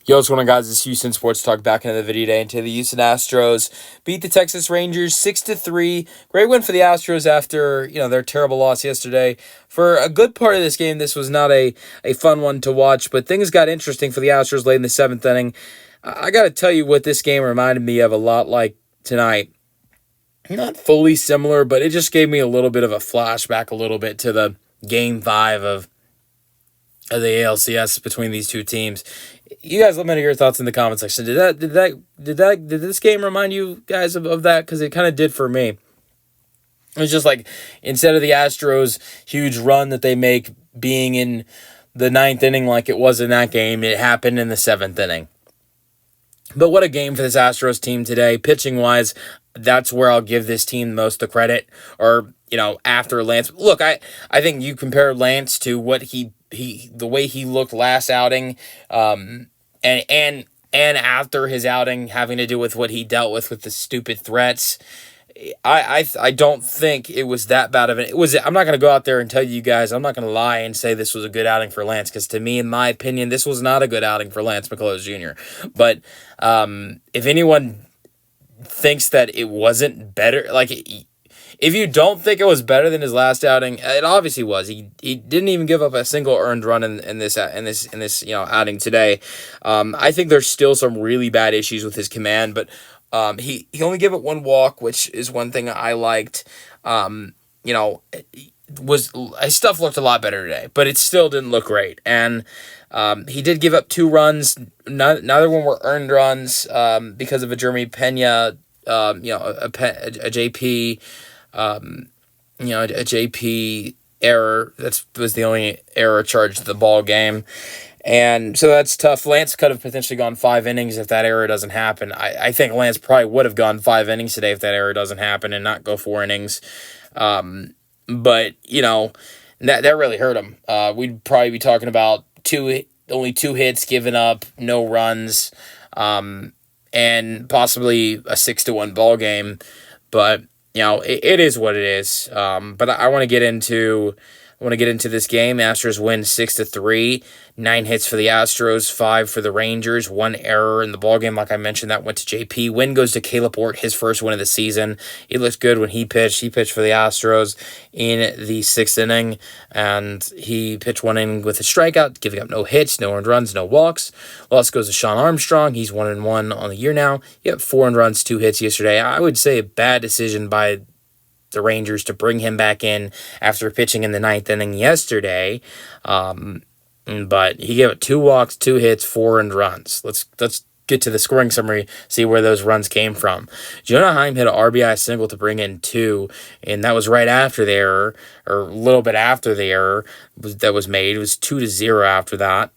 Yo, what's going on, guys? It's Houston Sports Talk back into the video today. And today, the Houston Astros beat the Texas Rangers 6-3. Great win for the Astros after their terrible loss yesterday. For a good part of this game, this was not a fun one to watch, but things got interesting for the Astros late in the seventh inning. I got to tell you what this game reminded me of a lot like tonight. Not fully similar, but it just gave me a little bit of a flashback, a little bit to the Game 5 of the ALCS between these two teams. You guys, let me know your thoughts in the comment section. Did this game remind you guys of that? Because it kind of did for me. It was just like, instead of the Astros' huge run that they make being in the ninth inning like it was in that game, it happened in the seventh inning. But what a game for this Astros team today. Pitching-wise, that's where I'll give this team most the credit. Or, after Lance. Look, I think you compare Lance to what the way he looked last outing, and after his outing, having to do with what he dealt with the stupid threats. I don't think it was that bad of it. I'm not going to go out there and tell you guys, I'm not going to lie and say this was a good outing for Lance, because to me, in my opinion, this was not a good outing for Lance McCullers Jr. But if anyone thinks that it wasn't better, if you don't think it was better than his last outing, it obviously was. He didn't even give up a single earned run in this outing today. I think there's still some really bad issues with his command, but he only gave up one walk, which is one thing I liked. His stuff looked a lot better today, but it still didn't look great. And he did give up 2 runs. Neither one were earned runs because of a Jeremy Pena, a JP. A JP error. That was the only error charged to the ball game. And so that's tough. Lance could have potentially gone 5 innings if that error doesn't happen. I think Lance probably would have gone 5 innings today if that error doesn't happen and not go 4 innings. But, that really hurt him. We'd probably be talking about only 2 hits given up, no runs, and possibly a 6-1 ball game. But it is what it is. But I want to get into this game. Astros win 6-3. 9 hits for the Astros, 5 for the Rangers. 1 error in the ballgame, like I mentioned, that went to JP. Win goes to Caleb Ort, his first win of the season. He looked good when he pitched. He pitched for the Astros in the 6th inning, and he pitched 1 inning with a strikeout, giving up no hits, no earned runs, no walks. Loss goes to Sean Armstrong. He's 1-1 on the year now. He had 4 earned runs, 2 hits yesterday. I would say a bad decision by the Rangers to bring him back in after pitching in the 9th inning yesterday. But he gave it 2 walks, 2 hits, 4 earned runs. Let's get to the scoring summary, see where those runs came from. Jonah Heim hit an RBI single to bring in 2, and that was right after the error, or a little bit after the error that was made. It was 2-0 after that.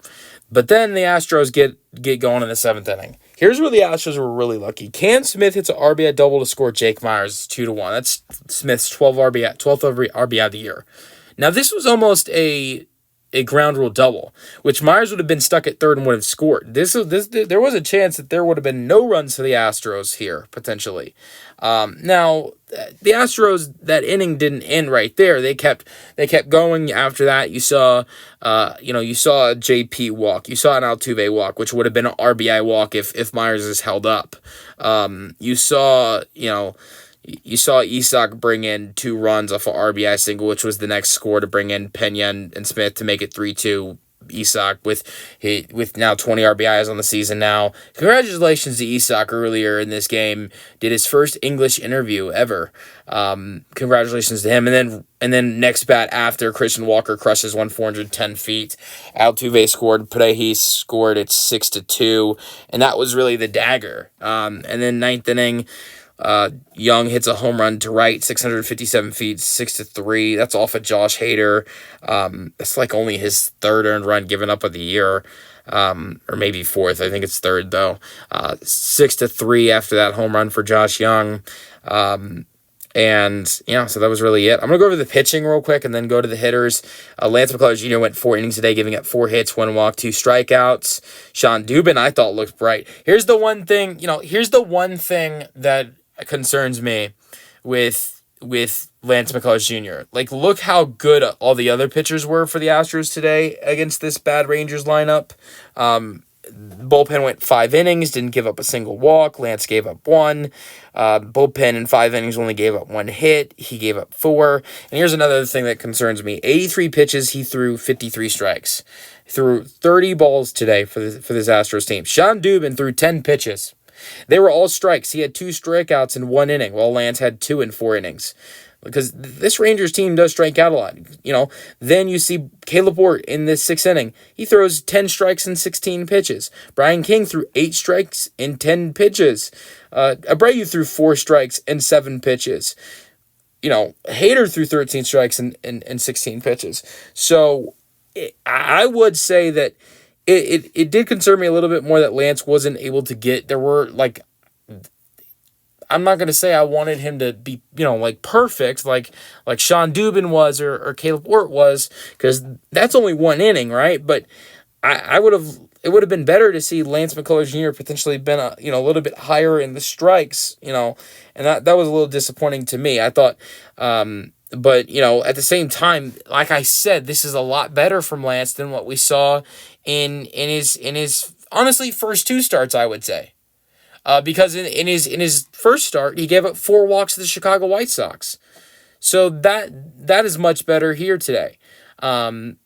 But then the Astros get going in the 7th inning. Here's where the Astros were really lucky. Cam Smith hits an RBI double to score Jake Myers 2-1. That's Smith's 12th RBI of the year. Now, this was almost a ground rule double, which Myers would have been stuck at third and would have scored. There was a chance that there would have been no runs for the Astros here, potentially. Now, the Astros, that inning didn't end right there. They kept going after that. You saw a JP walk. You saw an Altuve walk, which would have been an RBI walk if Myers is held up. You saw Isak bring in 2 runs off an RBI single, which was the next score to bring in Pena and Smith to make it 3-2. Isak with now 20 RBIs on the season now. Congratulations to Isak earlier in this game. Did his first English interview ever. Congratulations to him. And then next bat after Christian Walker crushes 410 feet. Altuve scored. Pareja scored at 6-2. And that was really the dagger. And then 9th inning, Young hits a home run to right, 657 feet, 6-3. That's off of Josh Hader. That's like only his 3rd earned run given up of the year, or maybe 4th. I think it's 3rd though. 6-3 after that home run for Josh Young. So that was really it. I'm going to go over the pitching real quick and then go to the hitters. Lance McCullers Jr. went 4 innings today, giving up 4 hits, 1 walk, 2 strikeouts. Sean Dubin, I thought, looked bright. Here's the one thing that concerns me with Lance McCullers Jr. Look how good all the other pitchers were for the Astros today against this bad Rangers lineup. Bullpen went 5 innings, didn't give up a single walk. Lance gave up 1. Bullpen in 5 innings only gave up 1 hit. He gave up 4. And here's another thing that concerns me. 83 pitches, he threw 53 strikes. He threw 30 balls today for this Astros team. Sean Dubin threw 10 pitches. They were all strikes. He had 2 strikeouts in 1 inning, while Lance had 2 in 4 innings. Because this Rangers team does strike out a lot. Then you see Caleb Ward in this 6th inning. He throws 10 strikes and 16 pitches. Brian King threw 8 strikes and 10 pitches. Abreu threw 4 strikes and 7 pitches. Hader threw 13 strikes and 16 pitches. So I would say that it did concern me a little bit more that Lance wasn't able to get. There were, I'm not going to say I wanted him to be, perfect, like Sean Dubin was or Caleb Ward was, because that's only 1 inning, right? But it would have been better to see Lance McCullers Jr. potentially been a little bit higher in the strikes, and that was a little disappointing to me. I thought, but at the same time, like I said, this is a lot better from Lance than what we saw in his honestly first 2 starts, I would say. Because in his first start, he gave up 4 walks to the Chicago White Sox. So that is much better here today. And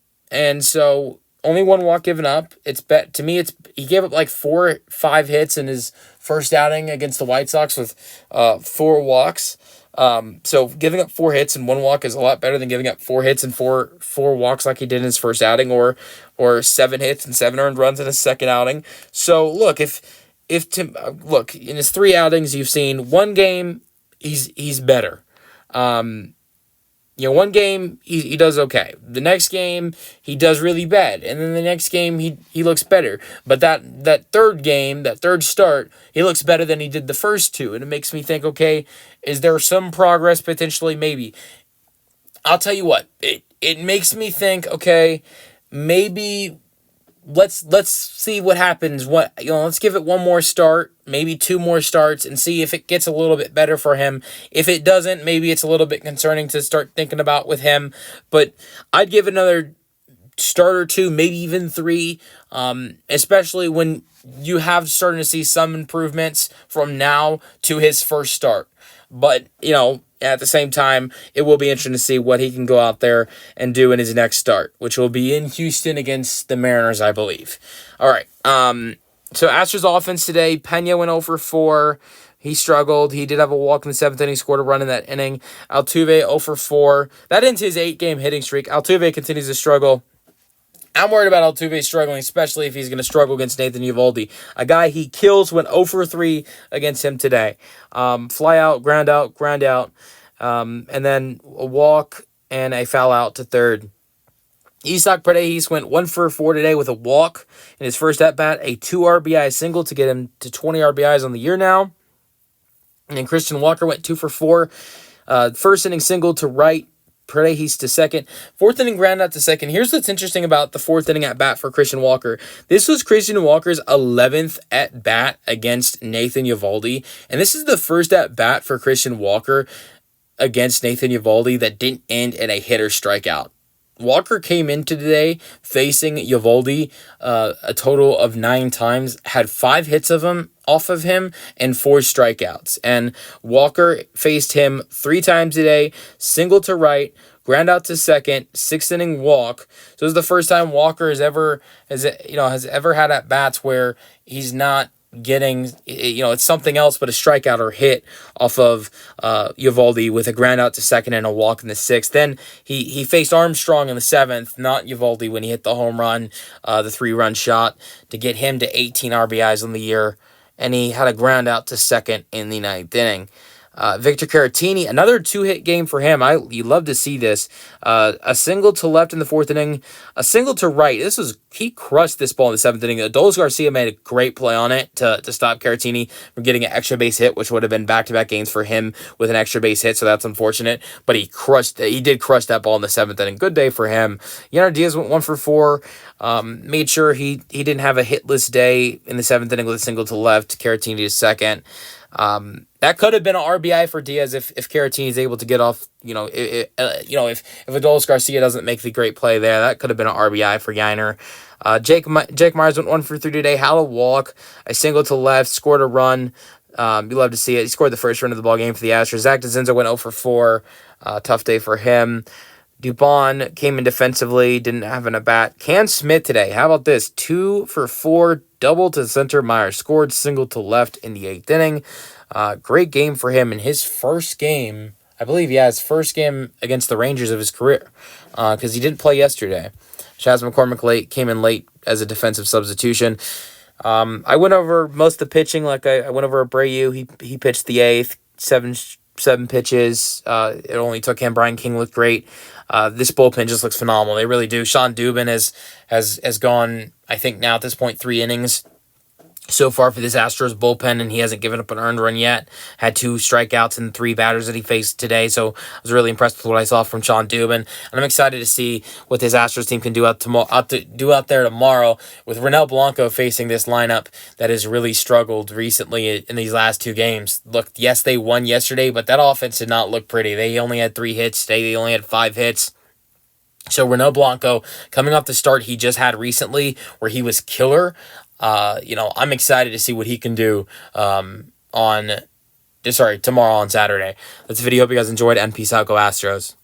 so only 1 walk given up. To me, he gave up 5 hits in his first outing against the White Sox with 4 walks. So giving up 4 hits and 1 walk is a lot better than giving up 4 hits and four walks like he did in his first outing, or 7 hits and 7 earned runs in his second outing. So look, look, in his 3 outings, you've seen 1 game, he's better. 1 game, he does okay. The next game, he does really bad. And then the next game, he looks better. But that third game, that third start, he looks better than he did the first 2. And it makes me think, okay, is there some progress potentially? Maybe. I'll tell you what, it makes me think, okay, maybe let's see what happens. Let's give it 1 more start, maybe 2 more starts, and see if it gets a little bit better for him. If it doesn't, maybe it's a little bit concerning to start thinking about with him. But I'd give another start or 2, maybe even 3, especially when you have starting to see some improvements from now to his first start. But, at the same time, it will be interesting to see what he can go out there and do in his next start, which will be in Houston against the Mariners, I believe. All right. So Astros offense today, Pena went 0 for 4. He struggled. He did have a walk in the 7th inning, scored a run in that inning. Altuve 0 for 4. That ends his 8-game hitting streak. Altuve continues to struggle. I'm worried about Altuve struggling, especially if he's going to struggle against Nathan Eovaldi. A guy he kills, went 0 for 3 against him today. Fly out, ground out, and then a walk and a foul out to third. Isaac Paredes went 1 for 4 today with a walk in his first at-bat, a 2 RBI single to get him to 20 RBIs on the year now. And then Christian Walker went 2 for 4. First inning single to right, Paredes to second. 4th inning ground out to second. Here's what's interesting about the 4th inning at bat for Christian Walker. This was Christian Walker's 11th at bat against Nathan Eovaldi, and this is the first at bat for Christian Walker against Nathan Eovaldi that didn't end in a hit or strikeout. Walker came into today facing Eovaldi a total of 9 times, had 5 hits off of him and 4 strikeouts. And Walker faced him 3 times today, single to right, ground out to second, 6th inning walk. So this is the first time Walker has ever had at bats where he's not getting, it's something else but a strikeout or hit off of Eovaldi with a ground out to second and a walk in the 6th. Then he faced Armstrong in the 7th, not Eovaldi, when he hit the home run, the 3-run shot to get him to 18 RBIs on the year, and he had a ground out to second in the 9th inning. Victor Caratini, another 2-hit game for him. You love to see this. A single to left in the 4th inning, a single to right. He crushed this ball in the 7th inning. Adolis Garcia made a great play on it to stop Caratini from getting an extra base hit, which would have been back-to-back games for him with an extra base hit, so that's unfortunate. But he did crush that ball in the 7th inning. Good day for him. Yainer Diaz went 1 for 4. Made sure he didn't have a hitless day in the 7th inning with a single to left. Caratini to second. That could have been an RBI for Diaz if Caratini is able to get off. If Adolis Garcia doesn't make the great play there, that could have been an RBI for Yiner. Jake Myers went 1 for 3 today. Had a walk, a single to left, scored a run. You love to see it. He scored the first run of the ball game for the Astros. Zach DeZenzo went 0 for 4. Tough day for him. Dubon came in defensively, didn't have an at-bat. Cam Smith today, how about this? 2 for 4, double to center. Myers scored, single to left in the 8th inning. Great game for him in his first game. I believe, his first game against the Rangers of his career, because he didn't play yesterday. Chaz McCormick came in late as a defensive substitution. I went over most of the pitching, like I went over Abreu. He pitched the 8th, seven pitches. It only took him. Brian King looked great. This bullpen just looks phenomenal. They really do. Sean Dubin has gone, I think now at this point, 3 innings so far for this Astros bullpen, and he hasn't given up an earned run yet. Had 2 strikeouts in 3 batters that he faced today, so I was really impressed with what I saw from Sean Dubin, and I'm excited to see what this Astros team can do out there tomorrow with Ronel Blanco facing this lineup that has really struggled recently in these last 2 games. Look, yes, they won yesterday, but that offense did not look pretty. They only had 3 hits today. They only had 5 hits. So Ronel Blanco, coming off the start he just had recently where he was killer, I'm excited to see what he can do tomorrow on Saturday. That's the video. Hope you guys enjoyed, and peace out. Go Astros.